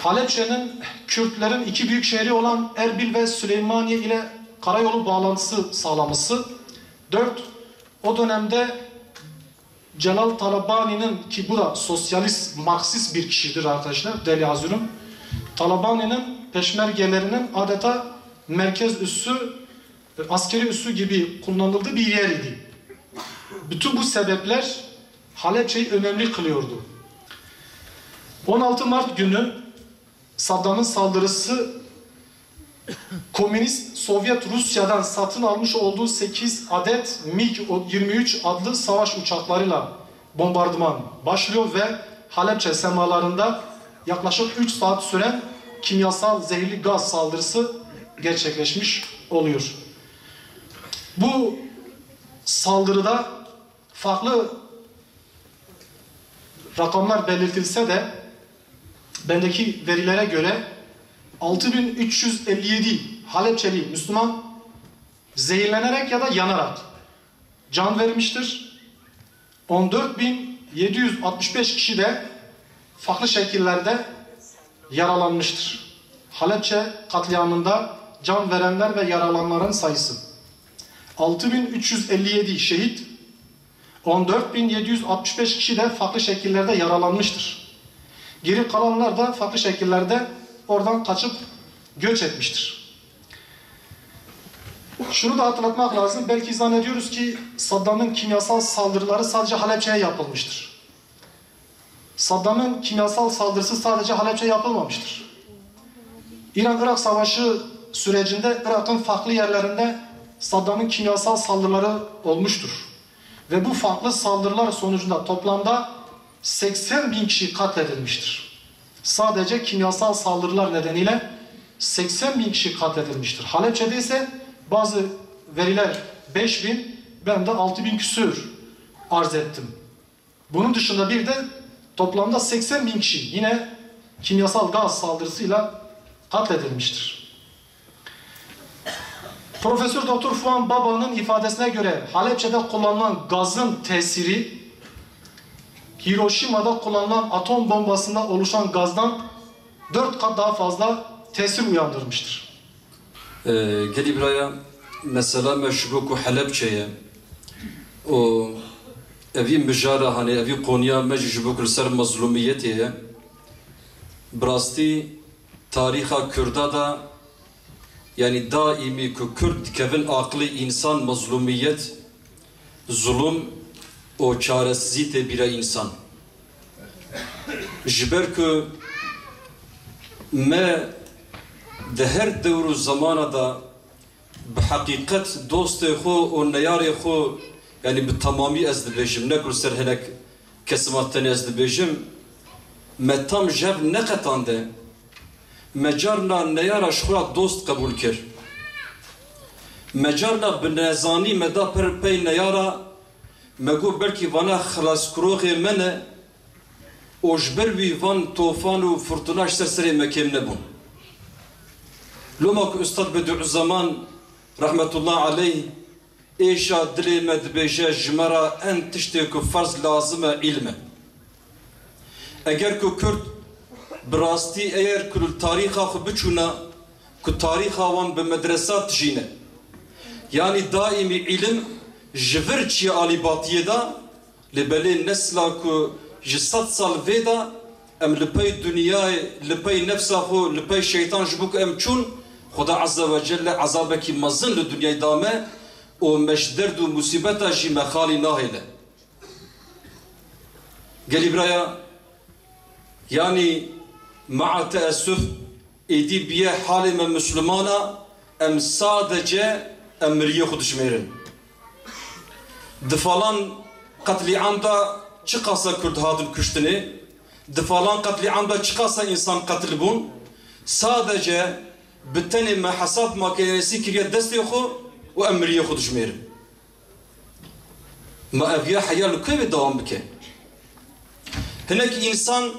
Halepçe'nin Kürtlerin iki büyük şehri olan Erbil ve Süleymaniye ile karayolu bağlantısı sağlaması, 4. O dönemde Celal Talabani'nin, ki bu da sosyalist, Marksist bir kişidir arkadaşlar, Deli Hazır'ın, Talabani'nin peşmergelerinin adeta merkez üssü, askeri üssü gibi kullanıldığı bir yer idi. Bütün bu sebepler Halepçe'yi önemli kılıyordu. 16 Mart günü Saddam'ın saldırısı Komünist Sovyet Rusya'dan satın almış olduğu 8 adet MiG-23 adlı savaş uçaklarıyla bombardıman başlıyor ve Halepçe semalarında yaklaşık 3 saat süren kimyasal zehirli gaz saldırısı gerçekleşmiş oluyor. Bu saldırıda farklı rakamlar belirtilse de bendeki verilere göre 6357 Halepçeli Müslüman zehirlenerek ya da yanarak can vermiştir. 14.765 kişi de farklı şekillerde yaralanmıştır. Halepçe katliamında can verenler ve yaralananların sayısı 6357 şehit, 14.765 kişi de farklı şekillerde yaralanmıştır. Geri kalanlar da farklı şekillerde oradan kaçıp göç etmiştir. Şunu da hatırlatmak lazım. Belki zannediyoruz ki Saddam'ın kimyasal saldırıları sadece Halepçe'ye yapılmıştır. Saddam'ın kimyasal saldırısı sadece Halepçe'ye yapılmamıştır. İran-Irak savaşı sürecinde Irak'ın farklı yerlerinde Saddam'ın kimyasal saldırıları olmuştur. Ve bu farklı saldırılar sonucunda toplamda 80 bin kişi katledilmiştir. Sadece kimyasal saldırılar nedeniyle 80 bin kişi katledilmiştir. Halepçe'de ise bazı veriler 5 bin, ben de 6 bin küsür arz ettim. Bunun dışında bir de toplamda 80 bin kişi yine kimyasal gaz saldırısıyla katledilmiştir. Profesör Doktor Fuan Baba'nın ifadesine göre Halepçe'de kullanılan gazın tesiri Hiroşima'da kullanılan atom bombasında oluşan gazdan 4 kat daha fazla tesir uyandırmıştır. Gelip buraya mesela meşbuku Halepçe'ye o evi müjara hani evi Konya mecbukul ser mazlumiyetiye brasti tariha Kürda da yani daimi ku Kürt kevin aklı insan mazlumiyet zulüm o çaresizliği bir insan jiber ku me de her devru zamana da bhakikat dost xo o neyar xo yani bi tamamı ez dibêjim nekur ser hinek kesmaten ez dibêjim me tam jev neqetande me carna neyara şura dost kabul kir me carna bi nezanî me da pey neyara me got belkî vana xelaskirokê me ne o ji ber wî van tofan û furtuna ji ser serê me kêm nebûn. Lomak Üstad Bediüzzaman rahmetullah aleyh ایشا دلی مدبیجه جمرا ان تشتی که فرض لازمه علمه اگر که کرد براستی اگر کل تاریخا خو بچونا که تاریخا وان به مدرسات جینه یعنی دائمی علم جبر چی آلی باتیه دا لبلی نسلا که جسد سال ویدا ام لپی دنیای لپی نفسا خو لپی شیطان جبوک ام چون خدا عز و جل عذابکی مزن لدنیای دامه و مشدرد و مصیبتا جی مخالی ناهیله قلی برایا يعني مع تأسف إيدي بيه حالي من مسلمانا أم صادجة أم ريو خدش ميرن دفالان قتل عمدا چقاسا كرد هادن كشتني دفالان قتل عمدا چقاسا إنسان قتل بون صادجة بالتاني ما حساب ما كيسي كريا دستي خو وأم ريو خدش ميرن ما أبيا حيال كيف دوام بكي هناك إنسان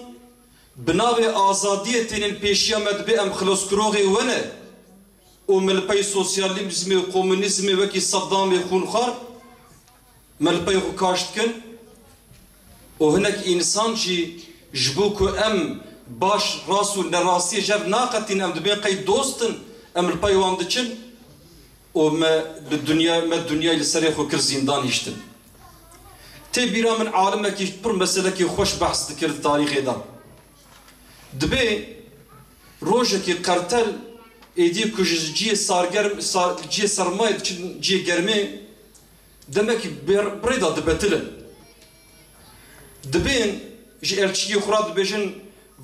بناوی آزادیتین پیشیا مدبی ام خلاص کروغی ونه و ملپی سوسیالیزمی و کمونیزمی وکی صدامی خونخار ملپی خو کاشت کن و هناك انسان جی جبو که ام باش راس و نراسی جب ناقتین ام دبین قی دوستن ام ملپی وام دچن و ما الدنيا لسری خو کر زندان هشتن تی بیرا من عالمه کی پر مسئله کی خوش بحث دکرد تاریخی دام دبی روزه کی قرتل ایدی کجی سارگرم جی سرمایه جی گرمی demek بريدا دبتلن دبین جی elçiyi خورد بجن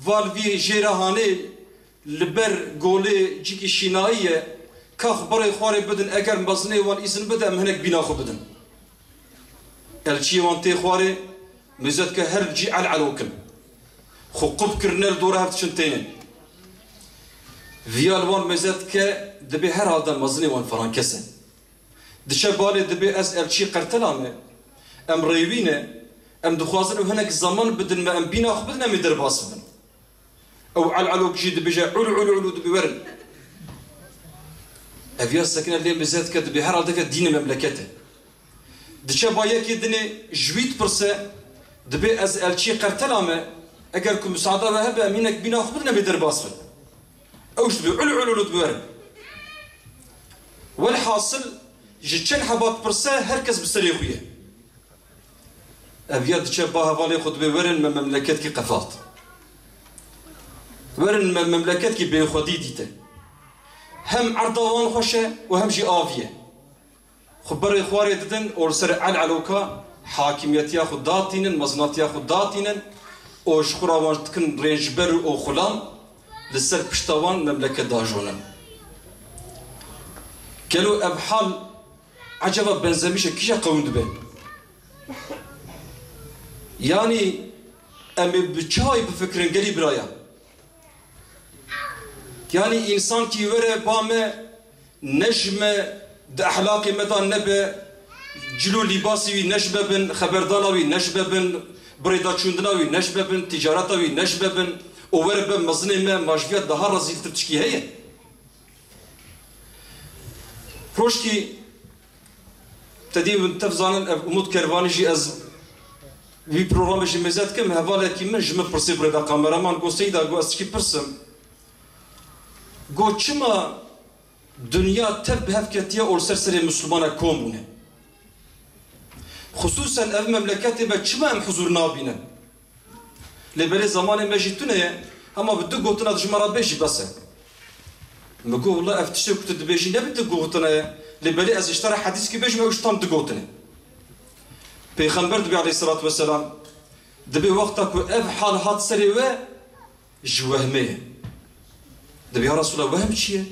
والوی جیرهانه لبر گوله جی کی شینایه که خبره خواره بدن اگر مزنه وان izin بده ام هنک بنا خو بدن elçiyi وان تی خواره مزد که هر جی علوکن خو قب کرنل دوره هفت شنتين فيالوان مزد که دبی هر حالدا مزنه وان فران کسن دشه بالی دبی از elçi قرتلامه ام ریوینه ام دخوازن و هنک زمان بدن ما ام بینا خو بدن ام درباس بدن او علوک جي دبي جا علو دبي ورن افيا سكنه اللي مزاد كد بهر هذاك دين مملكته دشه بايا كدني جويت برسه دبي از elçi قرتلامه اگر كم مساعده وهب امينك بينا خو بدن بدر باصفل اوش دبي علو دبي ورن والحاصل جتشن حبات برسه هركز بسريخويه افيا دشه با حوالي خود بورن مملكت كي قفات ورن مملكت كي بخودي ديته هم عرضوان خوشه وهم جي آفيه خبر إخواري ددن ورسر علوكا حاكميتيا خداتينن مزناتيا خداتينن او شخورا وانتكن رينجبر او خلام لسر پشتوان مملكت داجونن كلو ابحال عجبا بنزميشه كيشا قوند به يعني امي بچاي بفكرن قلي برايا يعني إنسان كي وره بامه نجمه ده أخلاقي مدى نبه جلو لباسي نجبه بن خبردانوي نجبه بن بريدا چوندناوي نجبه بن تجارتاوي نجبه بن وره بن مزنمه ماجفيات ده هر رزيل ترتشكي هي روشكي تدي تفزانن امود كرواني جي از في برنامج جي مزاد كم هواله كي من جمه برسي بريدا كاميرامان قو سيدا قو اسكي برسم گو چما دنیا تب هفکتیه اولسر مسلمانه کومونه خصوصا اف مملکتی به چما ام حضور نابینه لبری زمان مجیتونه اما بدو گوتنا دجمارا بیجی بسه مگو والله افتشتو کتو دبیجی نبیدو گوتنا لبری از اشترا حدیث کی بیجی مگوشتام دو گوتنه پیغمبر دبی علیه الصلاة والسلام دبی وقتا که اف حال هات سری و جوهمه دبي يا رسول الله وهم شيء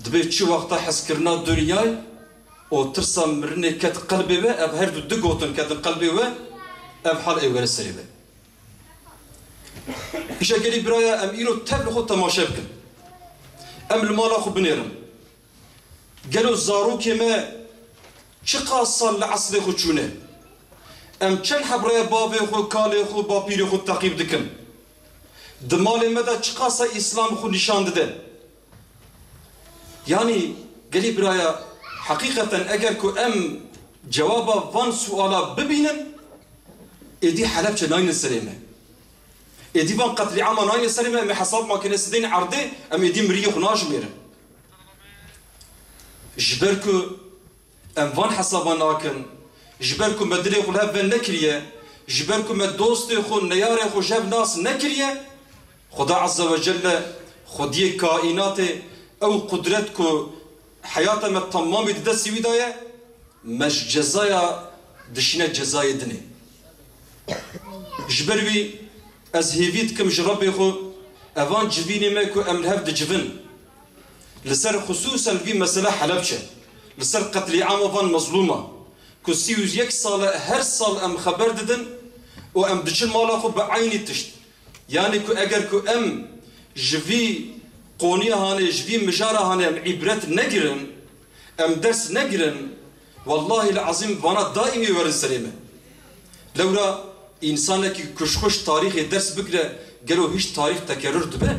دبي شو وقتها حس كرنا دنياي او ترسم مرني كت قلبي و اب هردو دغوتن كت قلبي و اب حال اي ور سريبه ايش قالي برايا ام ايرو تبلغ تماشا بكن ام المال اخو بنيرم قالوا زارو كما شقا صل العصر خو شونه ام كان حبرايا بابي خو كالي خو بابيري خو تعقيب دكن دمال مدى چقاسا اسلام خو نشان دده يعني قالي برايا حقيقة أجر كو أم جوابا فان سؤالا ببينن إدي حلبشة ناين السلامة إدي فان قتل عام ناين السلامة أم حساب ما كنا سدين عرضه أم إدي مريخ ناجمير جبركو أم فان حسابا ناكن جبركو مدري خو هذا نكريه جبركو مدوستي خو نياري خو جاب ناس نكريه خدا عز وجل خدي كائنات أو قدرتكو حياة ما تمام بدرسي بداية مش جزايا دشنا جزايا دني جبروي از هيفيت كم جربي خو افان جبيني ماكو ام هفد جبن لسر خصوصا في مسألة حلبشة لسر قتل عام فان مظلومة كو سيوز يك صال هر صال ام خبر ددن و ام دجل مالا خو بعيني تشت يعني كو اگر كو ام جفي قونية هاني جفي مجارة هاني ام عبرت نجرن ام درس نجرن والله العظيم وانا دائمي ورن سليمة لولا انسانك كشخش تاريخ درس بكره قالوا هيش تاريخ تكرر دبه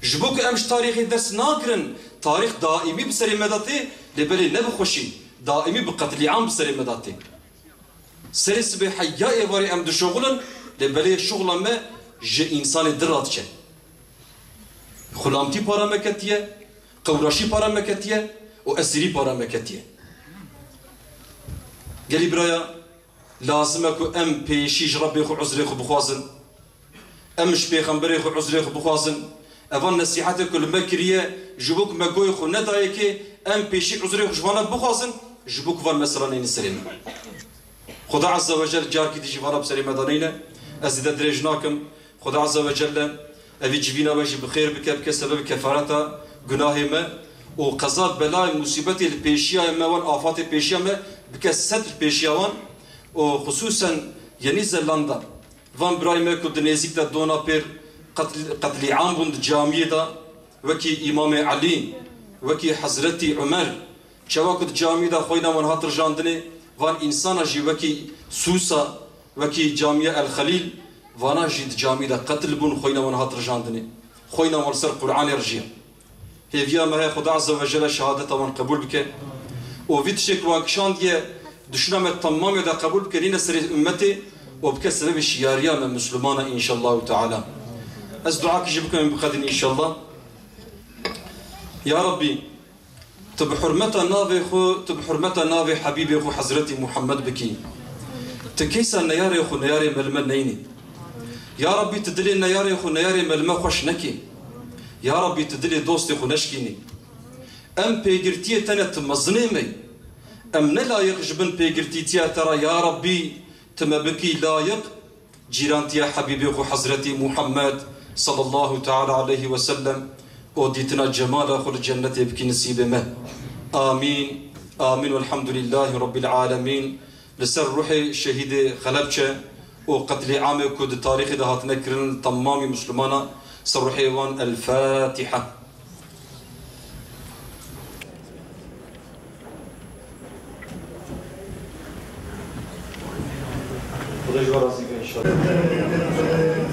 جبوك امش تاريخ درس ناكرن تاريخ دائمي بسليمة داتي لبالي نبخوشي دائمي بقتل عام بسليمة داتي سرس بحياء واري ام دشغلن لبالي شغل ما ج انسان دراتشه خلامتي بارامكتيه قوراشي بارامكتيه واسري بارامكتيه قالي برايا لازمكو ام بيشيج ربي خو عذري خو بخوازن امش بيغمبري خو عذري خو بخوازن افن نصيحتك كل مكريه جبوك ماكوي خو ندايكي ام بيشي عذري خو جوانا بخوازن جبوك فان مثلا نسلم خدا عز وجل جاركي دي جوانا بسليمه دانينا ازيد درجناكم خدا عز وجل ابي جبينا باجي بخير بك بسبب كفارته گناه ما وقضاء بلاء مصيبتي البيشيا ما وان افات البيشيا ما بك ستر بيشياوان وخصوصا ينيزلندا فان برايم كود نزيك دا دونا بير قتل عام بند جامعه دا وكي امام علي وكي حضرتي عمر شواكد جامعه دا خوينا من هاتر جاندني وان انسان جي وكي سوسا وكي جامعه الخليل وانا جيد جامعه دا قتل بن خوينا من هاتر جاندني خوينا ورسل قران يرجع هي فيا ما خدا عز وجل شهادته من قبول بك وفيت شك واكشان دي دشنام تمام دا قبول بكرين سر امتي وبكسبب الشياريه من مسلمان ان شاء الله تعالى از دعاك جبكم بخدن ان شاء الله يا ربي تبحرمتا نافي خو تبحرمتا نافي حبيبي خو حضرتي محمد بكي تكيسا نياري خو نياري ملمن نيني يا ربي تدلي نياري خو نياري ملمن خوش نكي يا ربي تدلي دوستي خو نشكيني ام بيجرتيه تنت مزنيمي ام نلايق جبن بيجرتيه ترى يا ربي تما بكي لايق جيرانتي حبيبي خو حضرتي محمد صلى الله تعالى عليه وسلم وديتنا جمال خل الجنة بكي نسيب ما آمين آمين والحمد لله رب العالمين لسر روحي الشهيد خلبشة وقتل عام كود تاريخ دهات نكرن تمامي مسلمانا سر روحي وان الفاتحة إن شاء الله